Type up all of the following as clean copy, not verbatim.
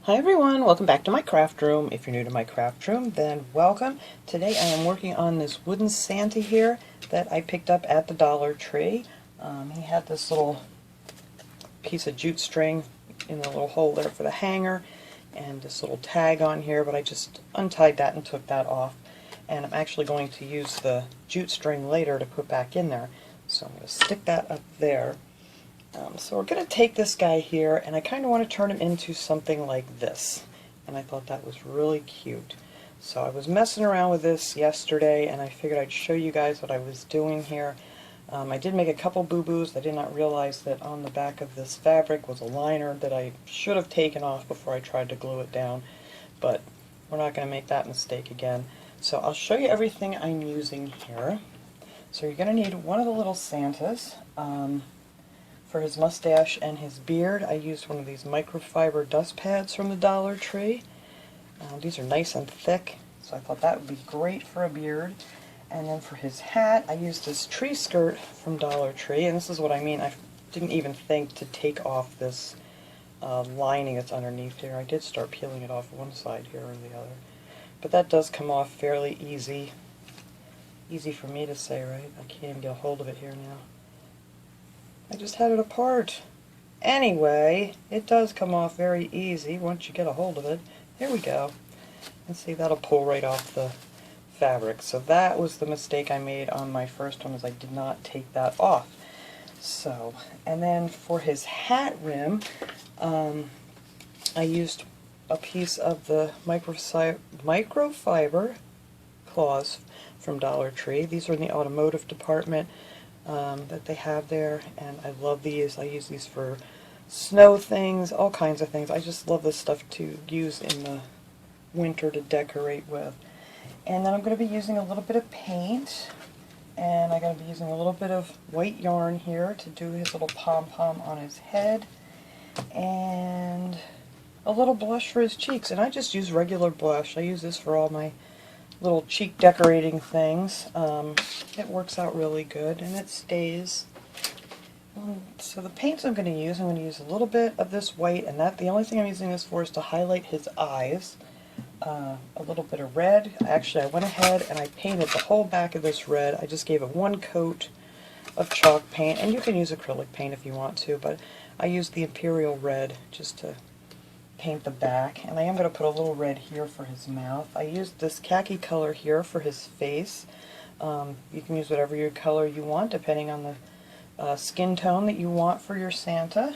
Hi everyone, welcome back to my craft room. If you're new to my craft room, then welcome. Today I am working on this wooden Santa here that I picked up at the Dollar Tree. He had this little piece of jute string in the little hole there for the hanger and this little tag on here, but I just untied that and took that off. And I'm actually going to use the jute string later to put back in there. So I'm going to stick that up there. So we're going to take this guy here, and I kind of want to turn him into something like this. And I thought that was really cute. So I was messing around with this yesterday, and I figured I'd show you guys what I was doing here. I did make a couple boo-boos. I did not realize that on the back of this fabric was a liner that I should have taken off before I tried to glue it down. But we're not going to make that mistake again. So I'll show you everything I'm using here. So you're going to need one of the little Santas. For his mustache and his beard, I used one of these microfiber dust pads from the Dollar Tree. These are nice and thick, so I thought that would be great for a beard. And then for his hat, I used this tree skirt from Dollar Tree, and this is what I mean. I didn't even think to take off this lining that's underneath here. I did start peeling it off one side here or the other. But that does come off fairly easy. Easy for me to say, right? I can't even get a hold of it here now. I just had it apart. Anyway, it does come off very easy once you get a hold of it. There we go. And see, that'll pull right off the fabric. So that was the mistake I made on my first one, is I did not take that off. So, and then for his hat rim, I used a piece of the microfiber cloths from Dollar Tree. These are in the automotive department. That they have there, and I love these. I use these for snow things, all kinds of things. I just love this stuff to use in the winter to decorate with. And then I'm going to be using a little bit of paint, and I'm going to be using a little bit of white yarn here to do his little pom-pom on his head, and a little blush for his cheeks. And I just use regular blush. I use this for all my little cheek decorating things. It works out really good, and it stays. So the paints I'm going to use a little bit of this white, and the only thing I'm using this for is to highlight his eyes. A little bit of red. Actually, I went ahead and I painted the whole back of this red. I just gave it one coat of chalk paint, and you can use acrylic paint if you want to, but I used the Imperial Red just to paint the back. And I am going to put a little red here for his mouth. I used this khaki color here for his face. You can use whatever color you want depending on the skin tone that you want for your Santa.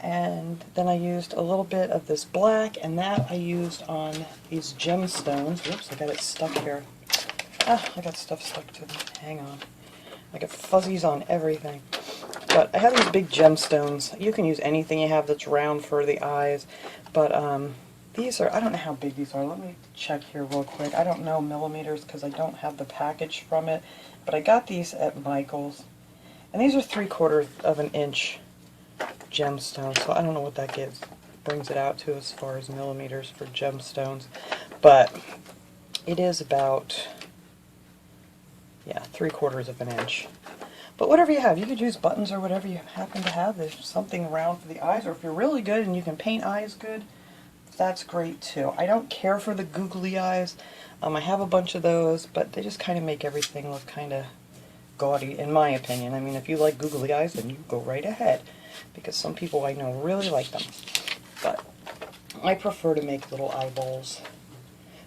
And then I used a little bit of this black, and that I used on these gemstones. Whoops, I got it stuck here. I got stuff stuck to them. Hang on. I got fuzzies on everything. But I have these big gemstones. You can use anything you have that's round for the eyes. But these are, I don't know how big these are. Let me check here real quick. I don't know millimeters because I don't have the package from it. But I got these at Michael's. And these are 3/4 of an inch gemstones. So I don't know what that brings it out to as far as millimeters for gemstones. But it is about, yeah, 3/4 of an inch. But whatever you have, you could use buttons or whatever you happen to have. There's something round for the eyes, or if you're really good and you can paint eyes good, that's great too. I don't care for the googly eyes. I have a bunch of those, but they just kind of make everything look kind of gaudy, in my opinion. I mean, if you like googly eyes, then you go right ahead, because some people I know really like them. But I prefer to make little eyeballs.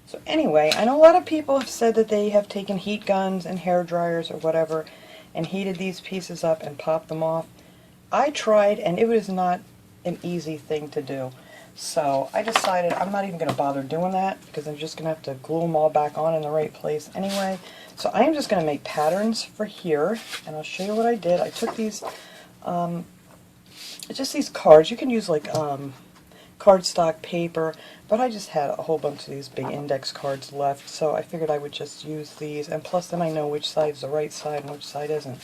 So anyway, I know a lot of people have said that they have taken heat guns and hair dryers or whatever and heated these pieces up and popped them off. I tried, and it was not an easy thing to do. So I decided I'm not even going to bother doing that, because I'm just going to have to glue them all back on in the right place anyway. So I am just going to make patterns for here, and I'll show you what I did. I took these, just these cards. You can use like cardstock paper, but I just had a whole bunch of these big index cards left, so I figured I would just use these, and plus then I know which side's the right side and which side isn't.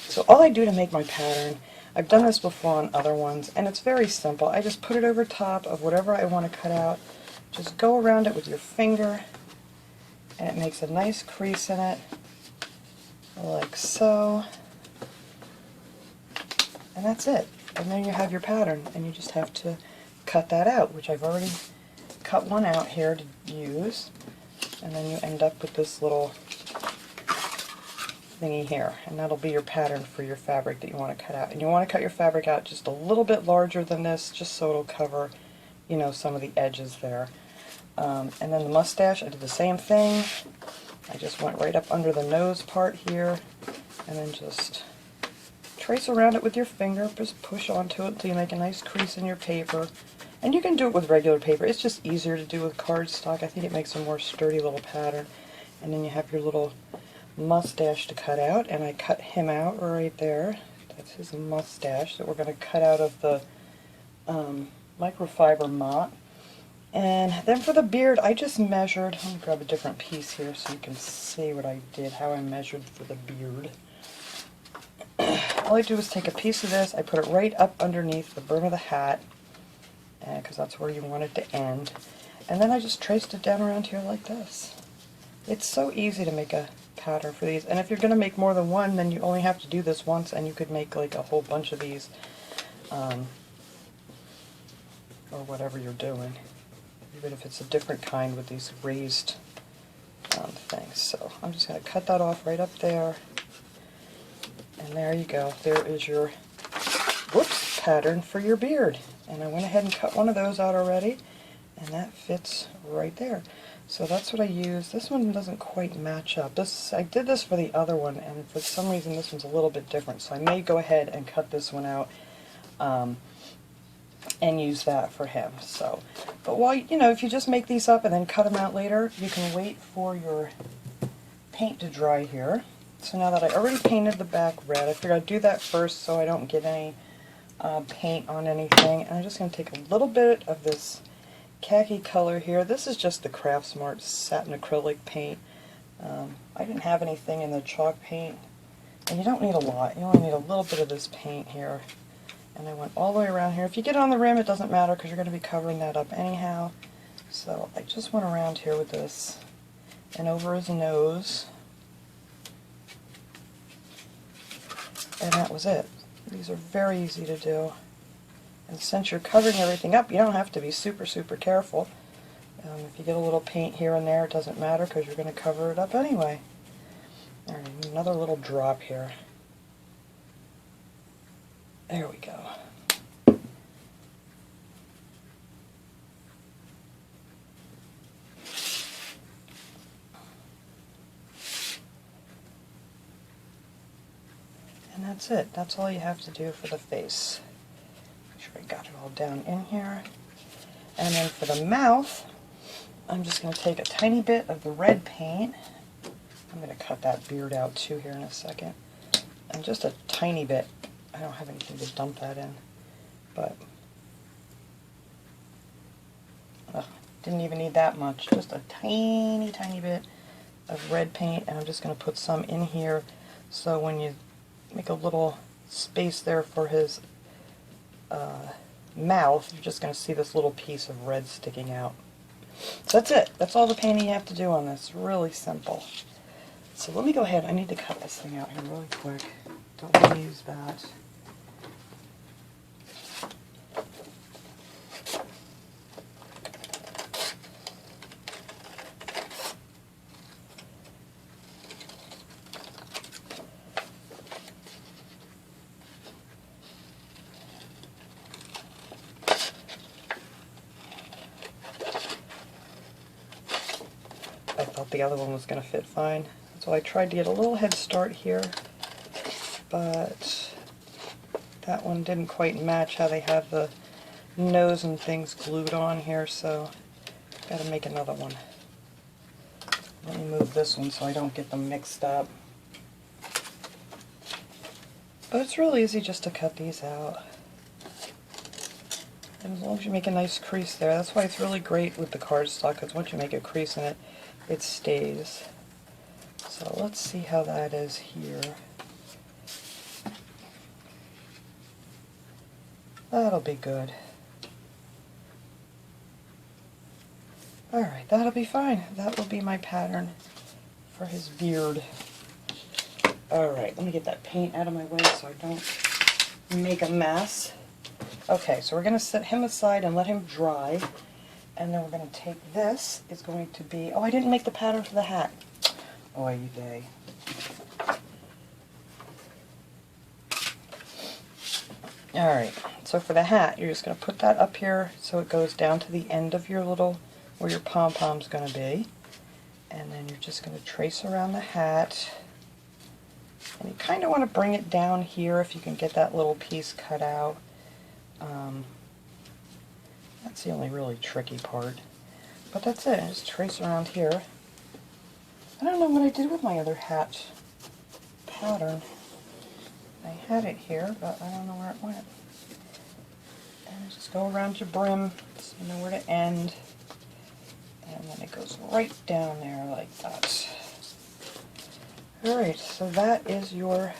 So all I do to make my pattern, I've done this before on other ones, and it's very simple. I just put it over top of whatever I want to cut out. Just go around it with your finger, and it makes a nice crease in it, like so. And that's it. And then you have your pattern, and you just have to cut that out, which I've already cut one out here to use, and then you end up with this little thingy here, and that'll be your pattern for your fabric that you want to cut out. And you want to cut your fabric out just a little bit larger than this, just so it'll cover, you know, some of the edges there. And then the mustache, I did the same thing. I just went right up under the nose part here, and then just trace around it with your finger, just push onto it until you make a nice crease in your paper. And you can do it with regular paper. It's just easier to do with cardstock. I think it makes a more sturdy little pattern. And then you have your little mustache to cut out, and I cut him out right there. That's his mustache that we're going to cut out of the microfiber mat. And then for the beard, I just measured. Let me grab a different piece here so you can see what I did, how I measured for the beard. All I do is take a piece of this, I put it right up underneath the brim of the hat, because that's where you want it to end. And then I just traced it down around here like this. It's so easy to make a pattern for these, and if you're going to make more than one, then you only have to do this once, and you could make like a whole bunch of these, or whatever you're doing, even if it's a different kind with these raised things. So I'm just going to cut that off right up there, and there you go. There is your whoops pattern for your beard. And I went ahead and cut one of those out already, and that fits right there. So that's what I used. This one doesn't quite match up. I did this for the other one, and for some reason this one's a little bit different. So I may go ahead and cut this one out and use that for him. So, but while, you know, if you just make these up and then cut them out later, you can wait for your paint to dry here. So now that I already painted the back red, I figured I'd do that first so I don't get any paint on anything. And I'm just going to take a little bit of this khaki color here. This is just the Craftsmart satin acrylic paint. I didn't have anything in the chalk paint, and you don't need a lot. You only need a little bit of this paint here. And I went all the way around here. If you get on the rim, it doesn't matter because you're going to be covering that up anyhow. So I just went around here with this and over his nose, and that was it. These are very easy to do. And since you're covering everything up, you don't have to be super, super careful. If you get a little paint here and there, it doesn't matter because you're going to cover it up anyway. All right, another little drop here. There we go. And that's it. That's all you have to do for the face. Make sure I got it all down in here. And then for the mouth, I'm just going to take a tiny bit of the red paint. I'm going to cut that beard out too here in a second. And just a tiny bit. I don't have anything to dump that in. But didn't even need that much. Just a tiny, tiny bit of red paint. And I'm just going to put some in here so when you make a little space there for his mouth, you're just going to see this little piece of red sticking out. So that's it. That's all the painting you have to do on this. Really simple. So let me go ahead. I need to cut this thing out here really quick. Don't want to use that. I thought the other one was going to fit fine. So I tried to get a little head start here, but that one didn't quite match how they have the nose and things glued on here, so got to make another one. Let me move this one so I don't get them mixed up. But it's real easy just to cut these out. And as long as you make a nice crease there, that's why it's really great with the cardstock, because once you make a crease in it, it stays. So let's see how that is here. That'll be good. Alright, that'll be fine. That will be my pattern for his beard. Alright, let me get that paint out of my way so I don't make a mess. Okay, so we're going to set him aside and let him dry. And then we're going to take this, is going to be, oh, I didn't make the pattern for the hat. Oy vey. Alright, so for the hat, you're just going to put that up here so it goes down to the end of your little, where your pom-pom's going to be. And then you're just going to trace around the hat. And you kind of want to bring it down here if you can get that little piece cut out. That's the only really tricky part. But that's it, just trace around here. I don't know what I did with my other hat pattern. I had it here, but I don't know where it went. And just go around your brim so you know where to end. And then it goes right down there like that. Alright, so that is your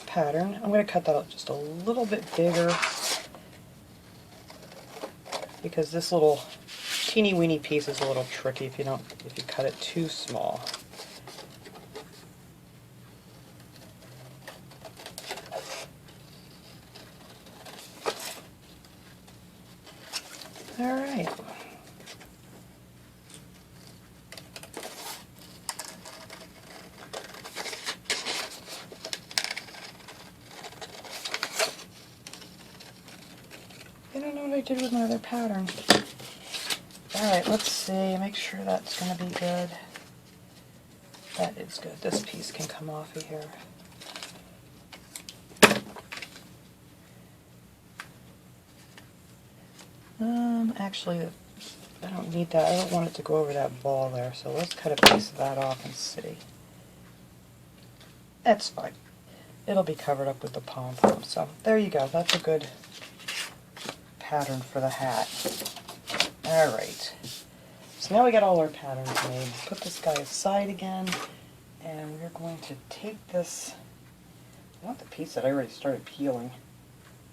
pattern. I'm going to cut that up just a little bit bigger because this little teeny weeny piece is a little tricky if you cut it too small. Alright. I don't know what I did with my other pattern. Alright, let's see. Make sure that's going to be good. That is good. This piece can come off of here. Actually, I don't need that. I don't want it to go over that ball there, so let's cut a piece of that off and see. That's fine. It'll be covered up with the pom-pom. So there you go. That's a good pattern for the hat. Alright. So now we got all our patterns made. Put this guy aside again, and we're going to take this. I want the piece that I already started peeling,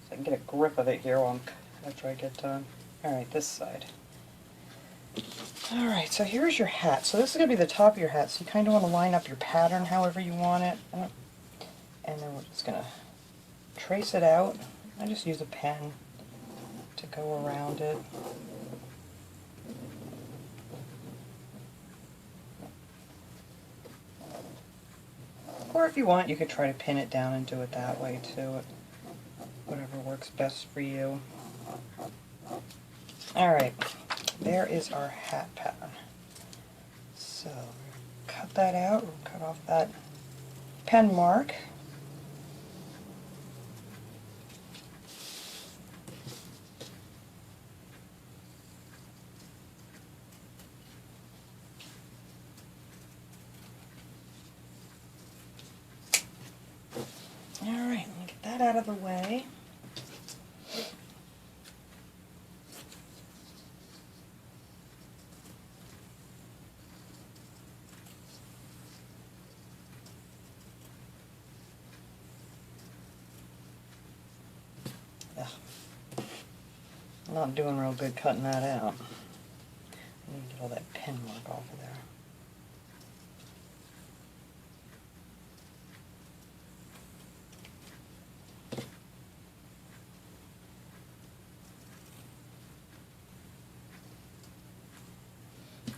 so I can get a grip of it here after I get done. Alright, this side. Alright, so here's your hat. So this is going to be the top of your hat, so you kind of want to line up your pattern however you want it. And then we're just going to trace it out. I just use a pen to go around it. Or if you want, you could try to pin it down and do it that way too. Whatever works best for you. Alright, there is our hat pattern. So, cut that out, we'll cut off that pen mark. Alright, let me get that out of the way. I'm not doing real good cutting that out. I need to get all that pen mark off of there.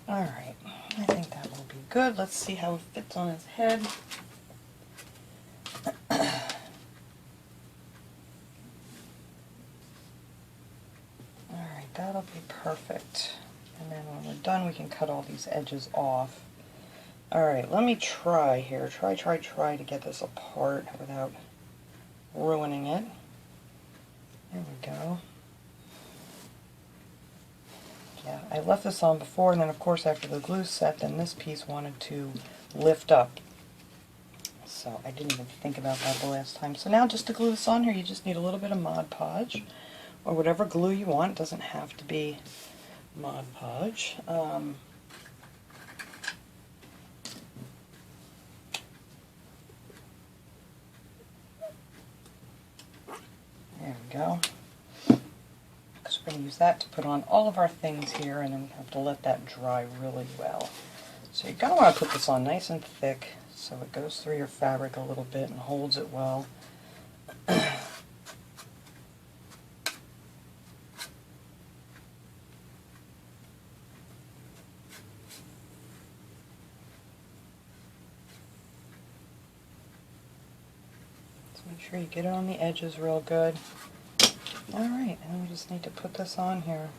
Alright, I think that will be good. Let's see how it fits on his head. Alright, that'll be perfect. And then when we're done, we can cut all these edges off. Alright, let me try here. Try to get this apart without ruining it. There we go. Yeah, I left this on before, and then of course after the glue set, then this piece wanted to lift up. So I didn't even think about that the last time. So now just to glue this on here, you just need a little bit of Mod Podge, or whatever glue you want. It doesn't have to be Mod Podge. There we go. We're going to use that to put on all of our things here, and then we have to let that dry really well. So you're going to want to put this on nice and thick so it goes through your fabric a little bit and holds it well. Make sure you get it on the edges real good. Alright, and we just need to put this on here.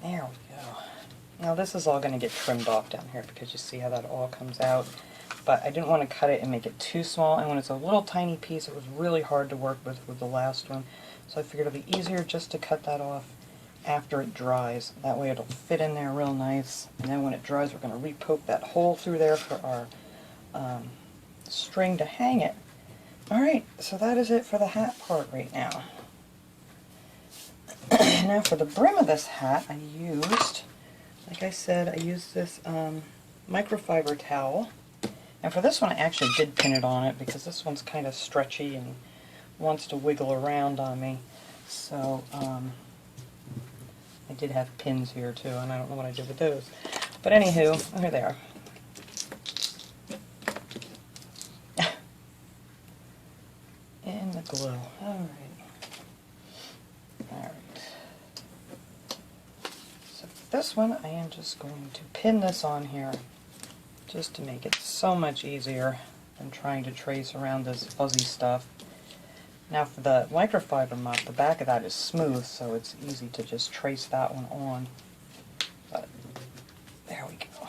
There we go. Now this is all going to get trimmed off down here because you see how that all comes out. But I didn't want to cut it and make it too small, and when it's a little tiny piece it was really hard to work with the last one. So I figured it'd be easier just to cut that off after it dries. That way it'll fit in there real nice, and then when it dries we're going to re-poke that hole through there for our string to hang it. Alright, so that is it for the hat part right now. Now for the brim of this hat I used, like I said, I used this microfiber towel. And for this one I actually did pin it on it because this one's kind of stretchy and wants to wiggle around on me. So I did have pins here too, and I don't know what I did with those. But anywho, here they are. And the glue. Alright. Alright. So for this one I am just going to pin this on here just to make it so much easier than trying to trace around this fuzzy stuff. Now for the microfiber mop, the back of that is smooth, so it's easy to just trace that one on. But there we go.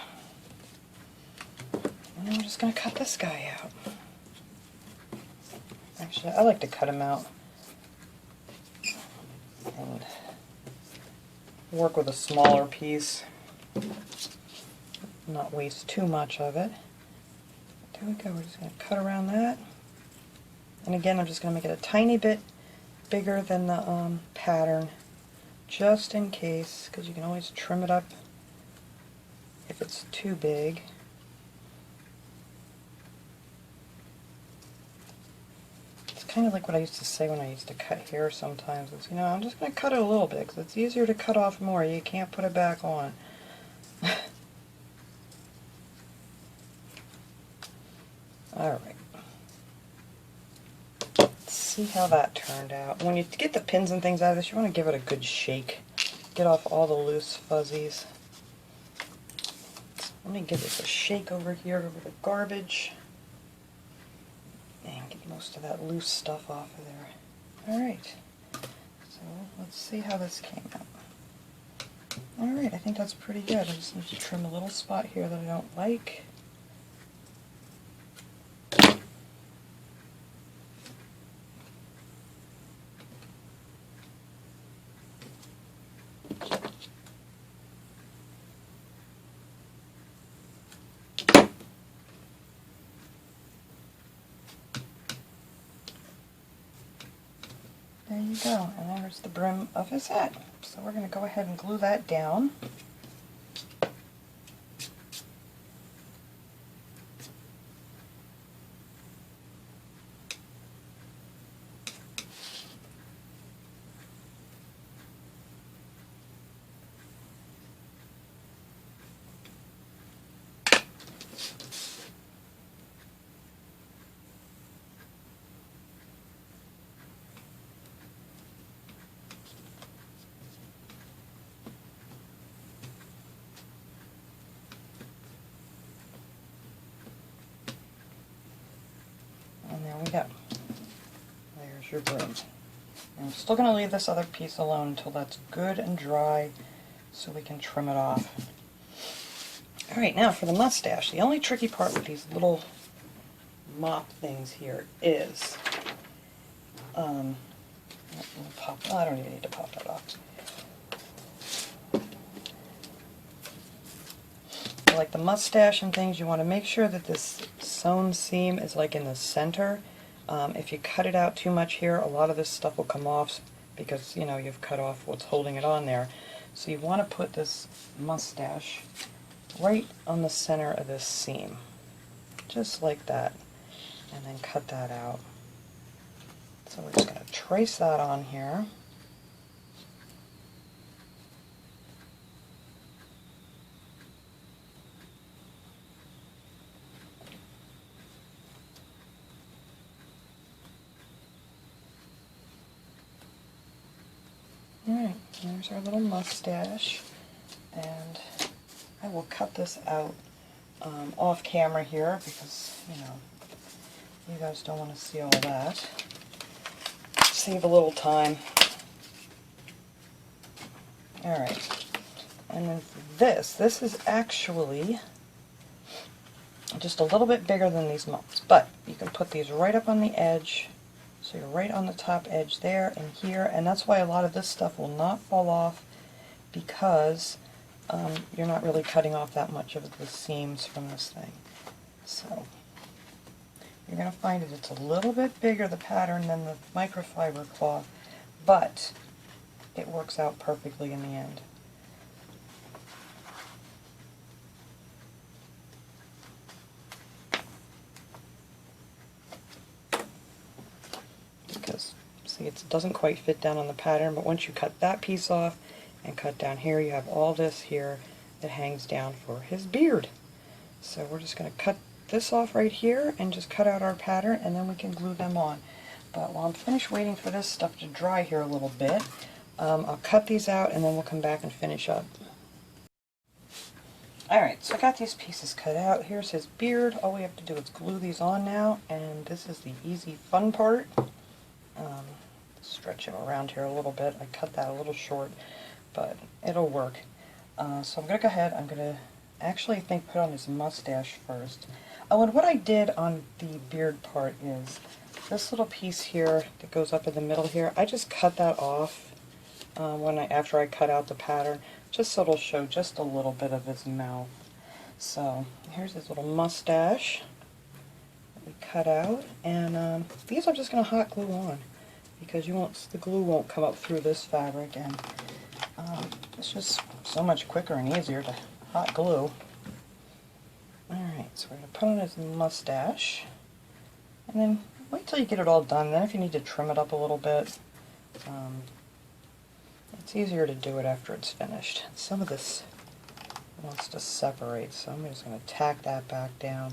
And then we're just going to cut this guy out. Actually, I like to cut him out and work with a smaller piece, not waste too much of it. There we go, we're just going to cut around that. And again, I'm just going to make it a tiny bit bigger than the pattern, just in case, because you can always trim it up if it's too big. It's kind of like what I used to say when I used to cut hair sometimes. It's, you know, I'm just going to cut it a little bit, because it's easier to cut off more. You can't put it back on. Alright. See how that turned out. When you get the pins and things out of this, you want to give it a good shake. Get off all the loose fuzzies. Let me give this a shake over here over the garbage. And get most of that loose stuff off of there. Alright. So let's see how this came out. Alright, I think that's pretty good. I just need to trim a little spot here that I don't like. There you go, and there's the brim of his hat. So we're going to go ahead and glue that down. And there we go. There's your brim. And I'm still going to leave this other piece alone until that's good and dry so we can trim it off. Alright, now for the mustache. The only tricky part with these little mop things here is, I don't even need to pop that off. Like the mustache and things, you want to make sure that this sewn seam is like in the center. If you cut it out too much here, a lot of this stuff will come off because, you know, you've cut off what's holding it on there. So you want to put this mustache right on the center of this seam, just like that, and then cut that out. So we're just going to trace that on here. Alright, There's our little mustache, and I will cut this out off camera here because, you know, you guys don't want to see all that. Save a little time. Alright, and then this is actually just a little bit bigger than these mugs, but you can put these right up on the edge, so you're right on the top edge there and here, and that's why a lot of this stuff will not fall off, because you're not really cutting off that much of the seams from this thing. So you're going to find that it's a little bit bigger, the pattern, than the microfiber cloth, but it works out perfectly in the end. Because, see, it doesn't quite fit down on the pattern, but once you cut that piece off and cut down here, you have all this here that hangs down for his beard. So we're just going to cut this off right here and just cut out our pattern, and then we can glue them on. But while I'm finished waiting for this stuff to dry here a little bit, I'll cut these out and then we'll come back and finish up. Alright, so I got these pieces cut out. Here's his beard. All we have to do is glue these on now, and this is the easy fun part. Stretch him around here a little bit. I cut that a little short, but it'll work. So I'm going to go ahead, I'm going to actually put on his mustache first. Oh, and what I did on the beard part is this little piece here that goes up in the middle here, I just cut that off after I cut out the pattern, just so it'll show just a little bit of his mouth. So here's his little mustache that we cut out, and these I'm just going to hot glue on because the glue won't come up through this fabric, and it's just so much quicker and easier to hot glue. Alright, so we're going to put on his mustache, and then wait till you get it all done. Then if you need to trim it up a little bit, it's easier to do it after it's finished. Some of this wants to separate, so I'm just going to tack that back down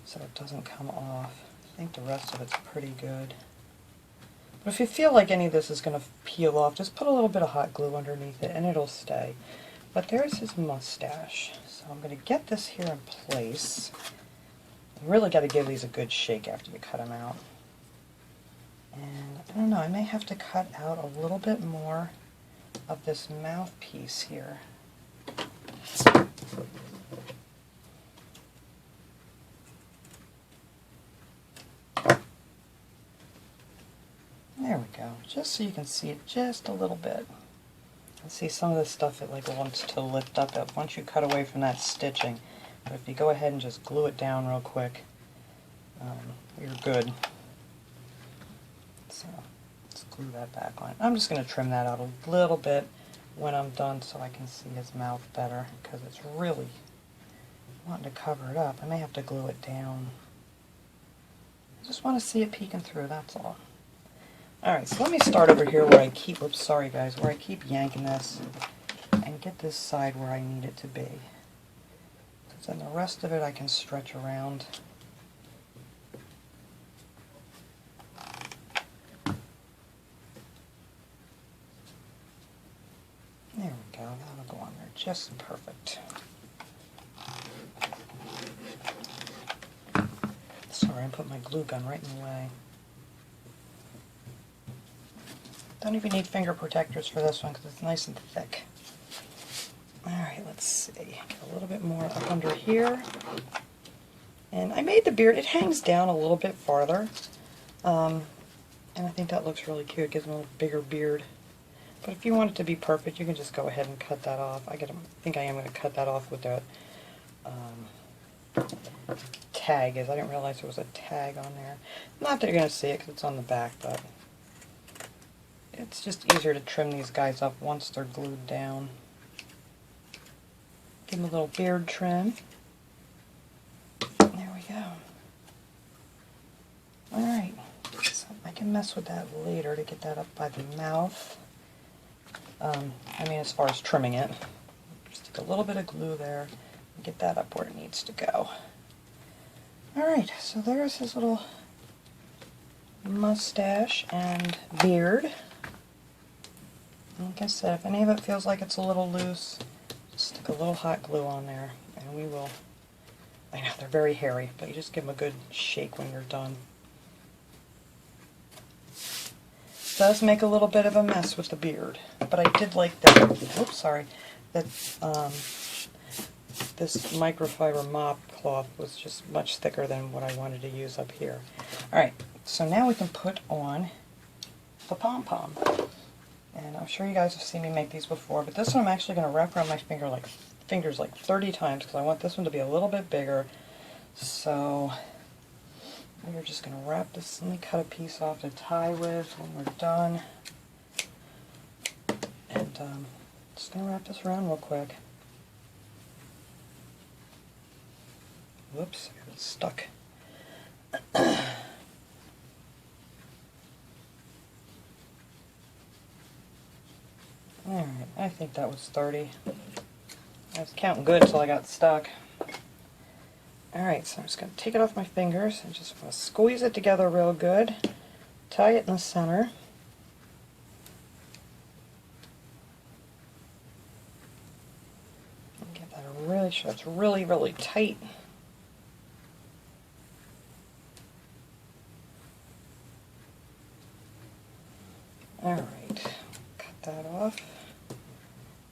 so it doesn't come off. I think the rest of it's pretty good. But if you feel like any of this is going to peel off, just put a little bit of hot glue underneath it and it'll stay. But there's his mustache. So I'm going to get this here in place. You really got to give these a good shake after you cut them out. And I don't know, I may have to cut out a little bit more of this mouthpiece here. There we go, just so you can see it just a little bit. And see, some of this stuff it wants to lift up once you cut away from that stitching. But if you go ahead and just glue it down real quick, you're good. So let's glue that back on. I'm just going to trim that out a little bit when I'm done so I can see his mouth better, because it's really wanting to cover it up. I may have to glue it down. I just want to see it peeking through, that's all. Alright, so let me start over here where I keep, oops, sorry guys, where I keep yanking this and get this side where I need it to be. Because then the rest of it I can stretch around. There we go, that'll go on there just perfect. Sorry, I put my glue gun right in the way. Don't even need finger protectors for this one because it's nice and thick. Alright, let's see. Get a little bit more up under here. And I made the beard, it hangs down a little bit farther. And I think that looks really cute. It gives him a little bigger beard. But if you want it to be perfect, you can just go ahead and cut that off. I think I am going to cut that off with that tag. I didn't realize there was a tag on there. Not that you're going to see it because it's on the back, but it's just easier to trim these guys up once they're glued down. Give them a little beard trim. There we go. Alright, so I can mess with that later to get that up by the mouth. I mean as far as trimming it. Just take a little bit of glue there and get that up where it needs to go. Alright, so there's his little mustache and beard. Like I said, if any of it feels like it's a little loose, just stick a little hot glue on there, and we will. I know they're very hairy, but you just give them a good shake when you're done. It does make a little bit of a mess with the beard, but I did like that. Oops, sorry. That this microfiber mop cloth was just much thicker than what I wanted to use up here. All right, so now we can put on the pom-pom. And I'm sure you guys have seen me make these before, but this one I'm actually going to wrap around my fingers like 30 times because I want this one to be a little bit bigger. So we're just going to wrap this. Let me cut a piece off to tie with when we're done. And just going to wrap this around real quick. Whoops, I got it stuck. Alright, I think that was 30. I was counting good until I got stuck. Alright, so I'm just going to take it off my fingers and just want to squeeze it together real good. Tie it in the center. And get that really sure it's really, really tight. Alright, cut that off.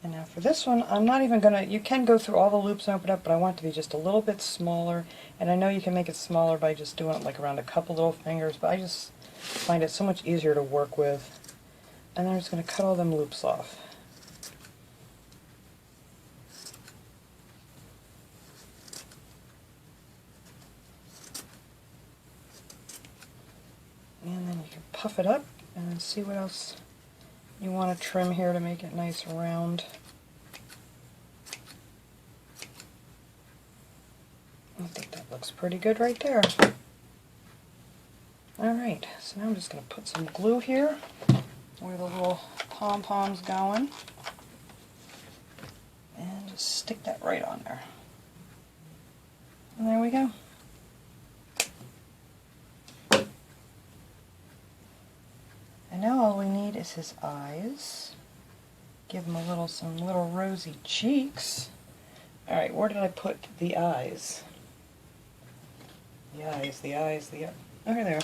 And now for this one, I'm not even going to, you can go through all the loops and open it up, but I want it to be just a little bit smaller. And I know you can make it smaller by just doing it like around a couple little fingers, but I just find it so much easier to work with. And then I'm just going to cut all them loops off. And then you can puff it up and then see what else you want to trim here to make it nice round. I think that looks pretty good right there. Alright, so now I'm just going to put some glue here where the little pom-pom's going. And just stick that right on there. And there we go. And now all we need is his eyes. Give him some little rosy cheeks. Alright, where did I put the eyes? The eyes. Over there.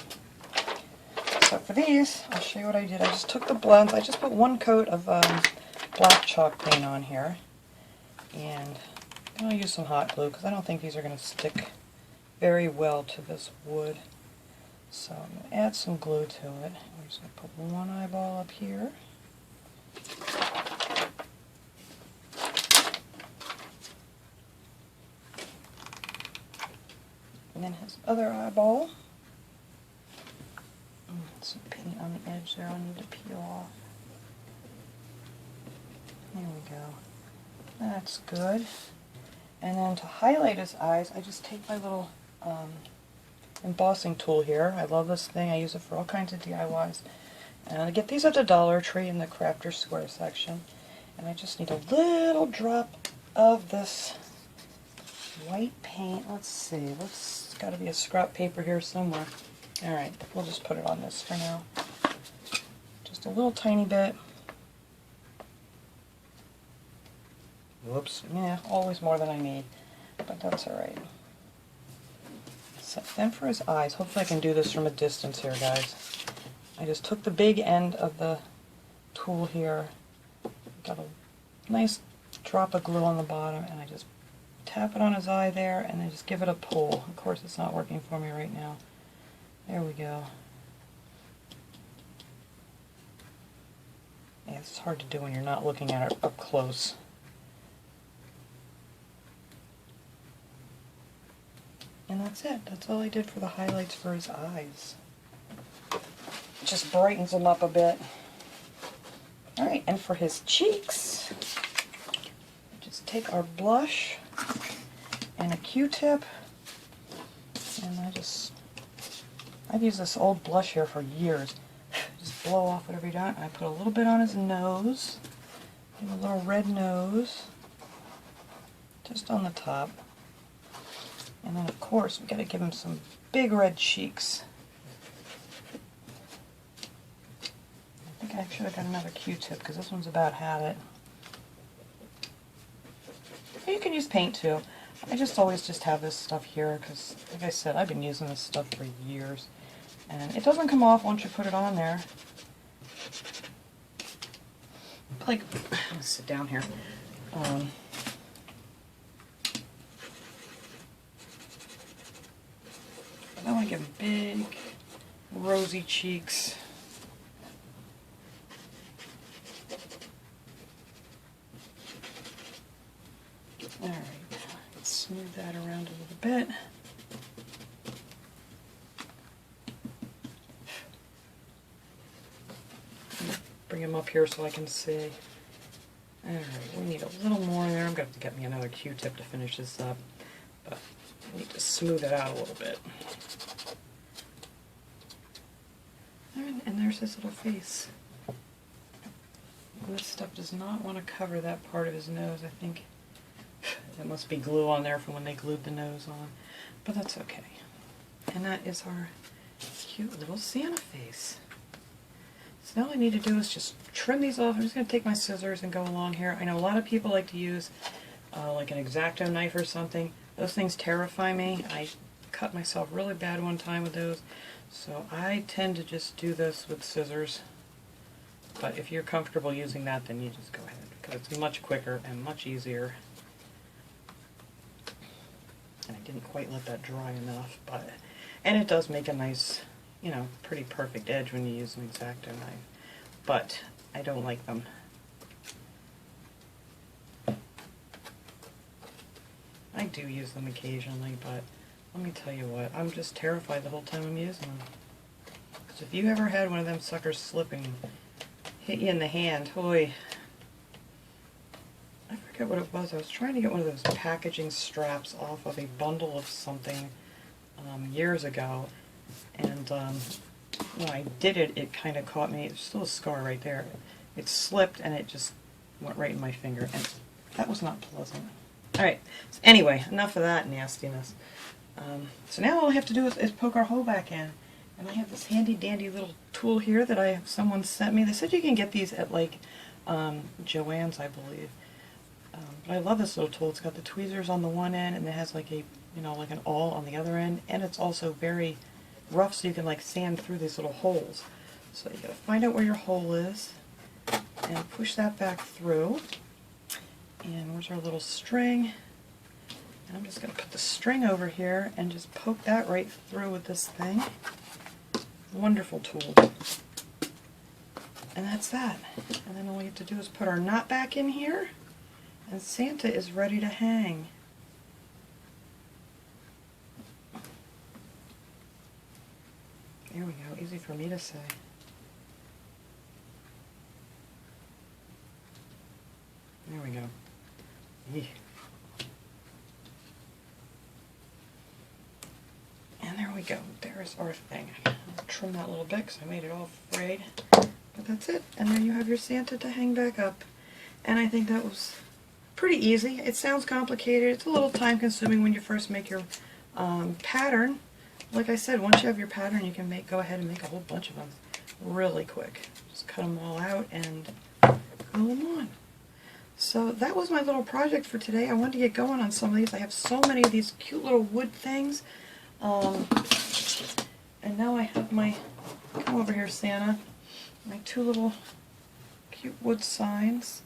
So for these, I'll show you what I did. I just took the blends. I just put one coat of black chalk paint on here. And I'm going to use some hot glue because I don't think these are going to stick very well to this wood. So I'm going to add some glue to it. I'm just going to put one eyeball up here. And then his other eyeball. Some paint on the edge there I'll need to peel off. There we go. That's good. And then to highlight his eyes, I just take my little embossing tool here. I love this thing. I use it for all kinds of DIYs. And I get these at the Dollar Tree in the Crafter Square section. And I just need a little drop of this white paint. Let's see. It's got to be a scrap paper here somewhere. Alright, we'll just put it on this for now. Just a little tiny bit. Whoops. Yeah, always more than I need. But that's alright. So then for his eyes, hopefully I can do this from a distance here, guys. I just took the big end of the tool here, got a nice drop of glue on the bottom, and I just tap it on his eye there, and then just give it a pull. Of course, it's not working for me right now. There we go. Yeah, it's hard to do when you're not looking at it up close. And that's it. That's all I did for the highlights for his eyes. Just brightens them up a bit. Alright, and for his cheeks, just take our blush and a Q-tip, and I've used this old blush here for years. Just blow off whatever you want. And I put a little bit on his nose, give him a little red nose, just on the top. And then of course we've got to give him some big red cheeks. I think I should have got another Q-tip because this one's about had it. You can use paint too. I just always just have this stuff here because, like I said, I've been using this stuff for years. And it doesn't come off once you put it on there. Like, I'm going to sit down here. I want to give big, rosy cheeks. Alright, let's smooth that around a little bit. Bring him up here so I can see. Alright, we need a little more there. I'm going to have to get me another Q-tip to finish this up. But I need to smooth it out a little bit. And there's his little face. And this stuff does not want to cover that part of his nose, I think. There must be glue on there from when they glued the nose on. But that's okay. And that is our cute little Santa face. So now all I need to do is just trim these off. I'm just going to take my scissors and go along here. I know a lot of people like to use like an X-Acto knife or something. Those things terrify me. I cut myself really bad one time with those. So I tend to just do this with scissors. But if you're comfortable using that, then you just go ahead, because it's much quicker and much easier. And I didn't quite let that dry enough, and it does make a nice, you know, pretty perfect edge when you use an X-Acto knife. But I don't like them. I do use them occasionally, but let me tell you what, I'm just terrified the whole time I'm using them. Because if you ever had one of them suckers slip and hit you in the hand, hoy. I forget what it was. I was trying to get one of those packaging straps off of a bundle of something years ago, and when I did it, it kind of caught me. There's still a scar right there. It slipped and it just went right in my finger, and that was not pleasant. Alright, so anyway, enough of that nastiness. So now all I have to do is poke our hole back in. And I have this handy dandy little tool here that someone sent me. They said you can get these at like Joann's, I believe. But I love this little tool. It's got the tweezers on the one end, and it has like a, you know, like an awl on the other end, and it's also very rough, so you can like sand through these little holes. So you gotta find out where your hole is and push that back through. And where's our little string? And I'm just gonna put the string over here and just poke that right through with this thing. Wonderful tool. And that's that. And then all we have to do is put our knot back in here, and Santa is ready to hang. There we go, easy for me to say. There we go. Eek. And there we go. There's our thing. I'll trim that a little bit because I made it all frayed. But that's it. And then you have your Santa to hang back up. And I think that was pretty easy. It sounds complicated. It's a little time consuming when you first make your pattern. Like I said, once you have your pattern, you can go ahead and make a whole bunch of them really quick. Just cut them all out and glue them on. So that was my little project for today. I wanted to get going on some of these. I have so many of these cute little wood things. And now I have my, come over here Santa, my two little cute wood signs.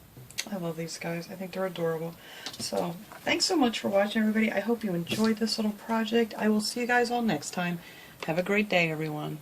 I love these guys. I think they're adorable. So thanks so much for watching, everybody. I hope you enjoyed this little project. I will see you guys all next time. Have a great day, everyone.